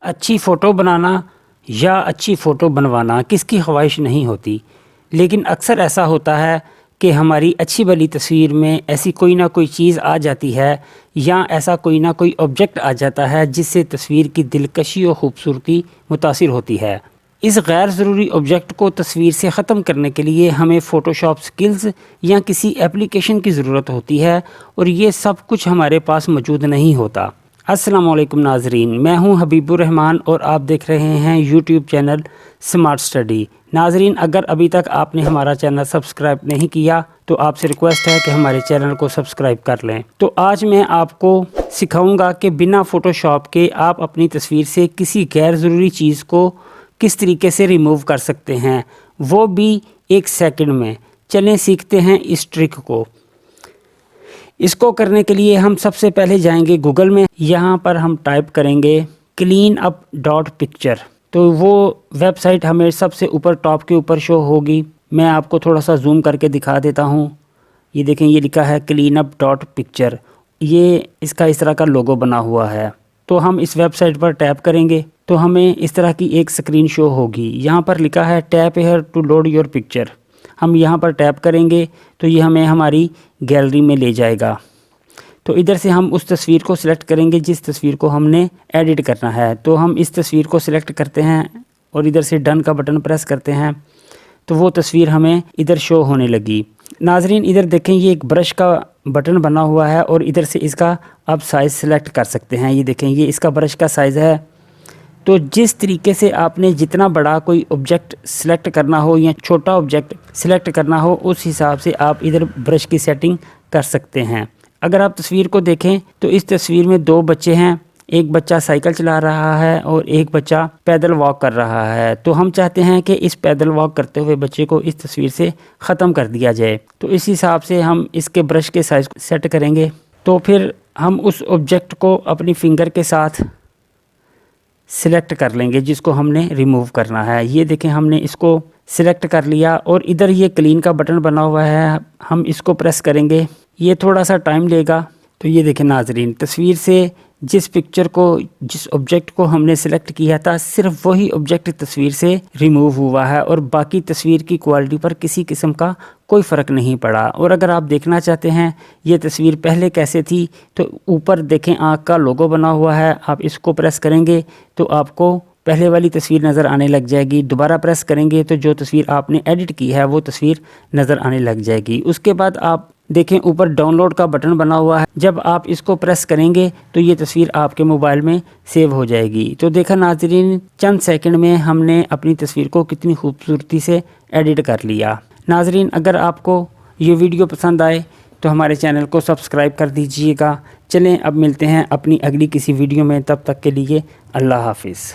اچھی فوٹو بنانا یا اچھی فوٹو بنوانا کس کی خواہش نہیں ہوتی، لیکن اکثر ایسا ہوتا ہے کہ ہماری اچھی بھلی تصویر میں ایسی کوئی نہ کوئی چیز آ جاتی ہے یا ایسا کوئی نہ کوئی آبجیکٹ آ جاتا ہے جس سے تصویر کی دلکشی و خوبصورتی متاثر ہوتی ہے۔ اس غیر ضروری آبجیکٹ کو تصویر سے ختم کرنے کے لیے ہمیں فوٹوشاپ سکلز یا کسی اپلیکیشن کی ضرورت ہوتی ہے، اور یہ سب کچھ ہمارے پاس موجود نہیں ہوتا۔ السلام علیکم ناظرین، میں ہوں حبیب الرحمان اور آپ دیکھ رہے ہیں یوٹیوب چینل سمارٹ اسٹڈی۔ ناظرین، اگر ابھی تک آپ نے ہمارا چینل سبسکرائب نہیں کیا تو آپ سے ریکویسٹ ہے کہ ہمارے چینل کو سبسکرائب کر لیں۔ تو آج میں آپ کو سکھاؤں گا کہ بنا فوٹوشاپ کے آپ اپنی تصویر سے کسی غیر ضروری چیز کو کس طریقے سے ریموو کر سکتے ہیں، وہ بھی 1 سیکنڈ میں۔ چلیں سیکھتے ہیں اس ٹرک کو۔ اس کو کرنے کے لیے ہم سب سے پہلے جائیں گے گوگل میں، یہاں پر ہم ٹائپ کریں گے cleanup.picture، تو وہ ویب سائٹ ہمیں سب سے اوپر ٹاپ کے اوپر شو ہوگی۔ میں آپ کو تھوڑا سا زوم کر کے دکھا دیتا ہوں۔ یہ دیکھیں، یہ لکھا ہے cleanup.picture، یہ اس کا اس طرح کا لوگو بنا ہوا ہے۔ تو ہم اس ویب سائٹ پر ٹیپ کریں گے تو ہمیں اس طرح کی ایک سکرین شو ہوگی۔ یہاں پر لکھا ہے tap here to load your picture. ہم یہاں پر ٹیپ کریں گے تو یہ ہمیں ہماری گیلری میں لے جائے گا۔ تو ادھر سے ہم اس تصویر کو سلیکٹ کریں گے جس تصویر کو ہم نے ایڈٹ کرنا ہے۔ تو ہم اس تصویر کو سلیکٹ کرتے ہیں اور ادھر سے ڈن کا بٹن پریس کرتے ہیں تو وہ تصویر ہمیں ادھر شو ہونے لگی۔ ناظرین ادھر دیکھیں، یہ ایک برش کا بٹن بنا ہوا ہے اور ادھر سے اس کا اب سائز سلیکٹ کر سکتے ہیں۔ یہ دیکھیں، یہ اس کا برش کا سائز ہے۔ تو جس طریقے سے آپ نے جتنا بڑا کوئی آبجیکٹ سلیکٹ کرنا ہو یا چھوٹا آبجیکٹ سلیکٹ کرنا ہو، اس حساب سے آپ ادھر برش کی سیٹنگ کر سکتے ہیں۔ اگر آپ تصویر کو دیکھیں تو اس تصویر میں 2 بچے ہیں، ایک بچہ سائیکل چلا رہا ہے اور ایک بچہ پیدل واک کر رہا ہے۔ تو ہم چاہتے ہیں کہ اس پیدل واک کرتے ہوئے بچے کو اس تصویر سے ختم کر دیا جائے، تو اس حساب سے ہم اس کے برش کے سائز کو سیٹ کریں گے۔ تو پھر ہم اس آبجیکٹ کو اپنی فنگر کے ساتھ سلیکٹ کر لیں گے جس کو ہم نے ریموو کرنا ہے۔ یہ دیکھیں، ہم نے اس کو سلیکٹ کر لیا اور ادھر یہ کلین کا بٹن بنا ہوا ہے، ہم اس کو پریس کریں گے۔ یہ تھوڑا سا ٹائم لے گا۔ تو یہ دیکھیں ناظرین، تصویر سے جس پکچر کو، جس آبجیکٹ کو ہم نے سلیکٹ کیا تھا، صرف وہی آبجیکٹ تصویر سے ریموو ہوا ہے اور باقی تصویر کی کوالٹی پر کسی قسم کا کوئی فرق نہیں پڑا۔ اور اگر آپ دیکھنا چاہتے ہیں یہ تصویر پہلے کیسے تھی تو اوپر دیکھیں آنکھ کا لوگو بنا ہوا ہے، آپ اس کو پریس کریں گے تو آپ کو پہلے والی تصویر نظر آنے لگ جائے گی۔ دوبارہ پریس کریں گے تو جو تصویر آپ نے ایڈٹ کی ہے وہ تصویر نظر آنے لگ جائے گی۔ اس کے بعد آپ دیکھیں اوپر ڈاؤن لوڈ کا بٹن بنا ہوا ہے، جب آپ اس کو پریس کریں گے تو یہ تصویر آپ کے موبائل میں سیو ہو جائے گی۔ تو دیکھا ناظرین، چند سیکنڈ میں ہم نے اپنی تصویر کو کتنی خوبصورتی سے ایڈٹ کر لیا۔ ناظرین، اگر آپ کو یہ ویڈیو پسند آئے تو ہمارے چینل کو سبسکرائب کر دیجئے گا۔ چلیں اب ملتے ہیں اپنی اگلی کسی ویڈیو میں، تب تک کے لیے اللہ حافظ۔